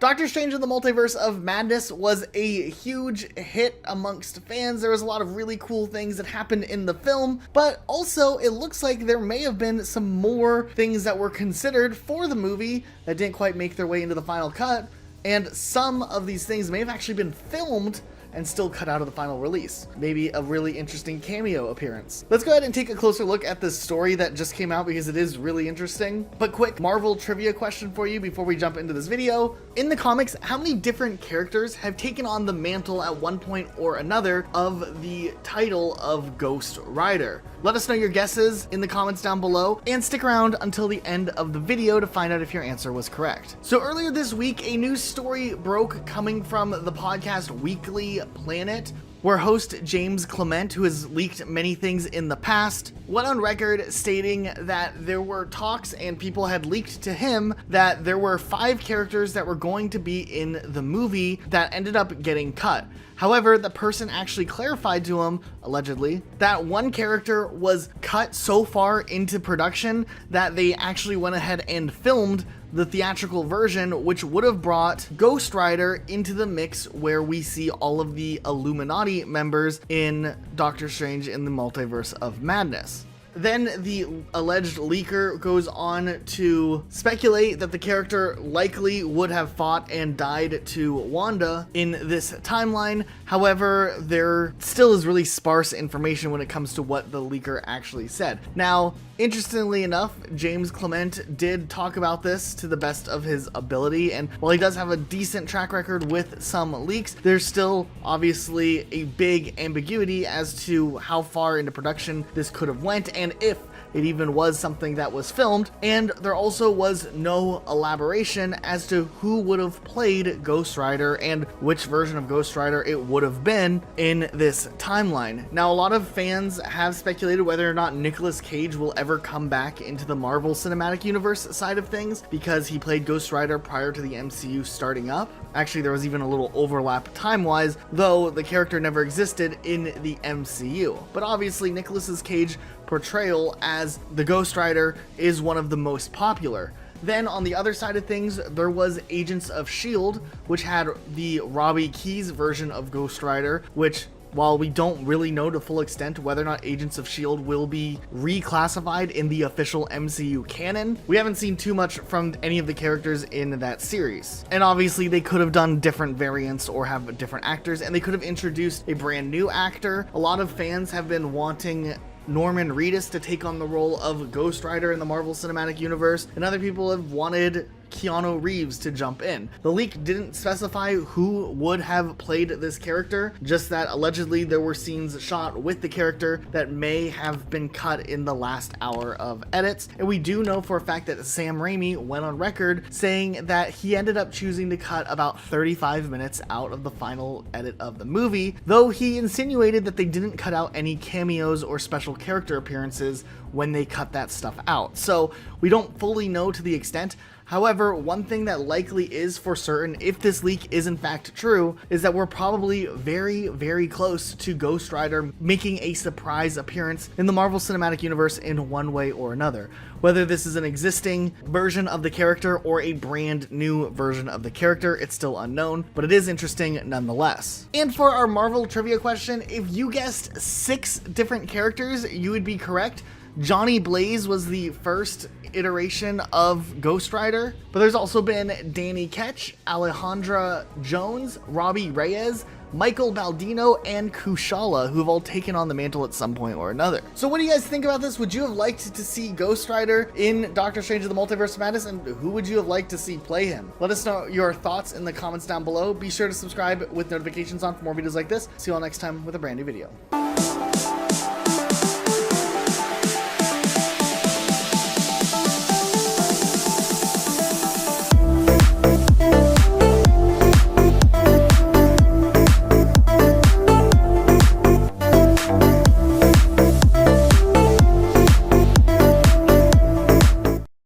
Doctor Strange in the Multiverse of Madness was a huge hit amongst fans. There was a lot of really cool things that happened in the film, but also it looks like there may have been some more things that were considered for the movie that didn't quite make their way into the final cut, and some of these things may have actually been filmed and still cut out of the final release. Maybe a really interesting cameo appearance. Let's go ahead and take a closer look at this story that just came out because it is really interesting. But quick Marvel trivia question for you before we jump into this video. In the comics, how many different characters have taken on the mantle at one point or another of the title of Ghost Rider? Let us know your guesses in the comments down below, and stick around until the end of the video to find out if your answer was correct. So earlier this week, a news story broke coming from the podcast Weekly Planet, where host James Clement, who has leaked many things in the past, went on record stating that there were talks and people had leaked to him that there were 5 characters that were going to be in the movie that ended up getting cut. However, the person actually clarified to him, allegedly, that one character was cut so far into production that they actually went ahead and filmed the theatrical version, which would have brought Ghost Rider into the mix where we see all of the Illuminati members in Doctor Strange in the Multiverse of Madness. Then the alleged leaker goes on to speculate that the character likely would have fought and died to Wanda in this timeline. However, there still is really sparse information when it comes to what the leaker actually said. Now, interestingly enough, James Clement did talk about this to the best of his ability, and while he does have a decent track record with some leaks, there's still obviously a big ambiguity as to how far into production this could have went, and if it even was something that was filmed. And there also was no elaboration as to who would have played Ghost Rider and which version of Ghost Rider it would have been in this timeline. Now, a lot of fans have speculated whether or not Nicolas Cage will ever come back into the Marvel Cinematic Universe side of things, because he played Ghost Rider prior to the MCU starting up. Actually, there was even a little overlap time-wise, though the character never existed in the MCU. But obviously, Nicolas Cage portrayal as the Ghost Rider is one of the most popular. Then on the other side of things, there was Agents of S.H.I.E.L.D., which had the Robbie Keyes version of Ghost Rider, which, while we don't really know to full extent whether or not Agents of S.H.I.E.L.D. will be reclassified in the official MCU canon, we haven't seen too much from any of the characters in that series. And obviously they could have done different variants or have different actors, and they could have introduced a brand new actor. A lot of fans have been wanting Norman Reedus to take on the role of Ghost Rider in the Marvel Cinematic Universe, and other people have wanted Keanu Reeves to jump in. The leak didn't specify who would have played this character, just that allegedly there were scenes shot with the character that may have been cut in the last hour of edits. And we do know for a fact that Sam Raimi went on record saying that he ended up choosing to cut about 35 minutes out of the final edit of the movie, though he insinuated that they didn't cut out any cameos or special character appearances when they cut that stuff out. So we don't fully know to the extent. However, one thing that likely is for certain, if this leak is in fact true, is that we're probably very, very close to Ghost Rider making a surprise appearance in the Marvel Cinematic Universe in one way or another. Whether this is an existing version of the character or a brand new version of the character, it's still unknown, but it is interesting nonetheless. And for our Marvel trivia question, if you guessed 6 different characters, you would be correct. Johnny Blaze was the first iteration of Ghost Rider, but there's also been Danny Ketch, Alejandra Jones, Robbie Reyes, Michael Baldino, and Kushala, who have all taken on the mantle at some point or another. So what do you guys think about this? Would you have liked to see Ghost Rider in Doctor Strange in the Multiverse of Madness, and who would you have liked to see play him? Let us know your thoughts in the comments down below. Be sure to subscribe with notifications on for more videos like this. See you all next time with a brand new video.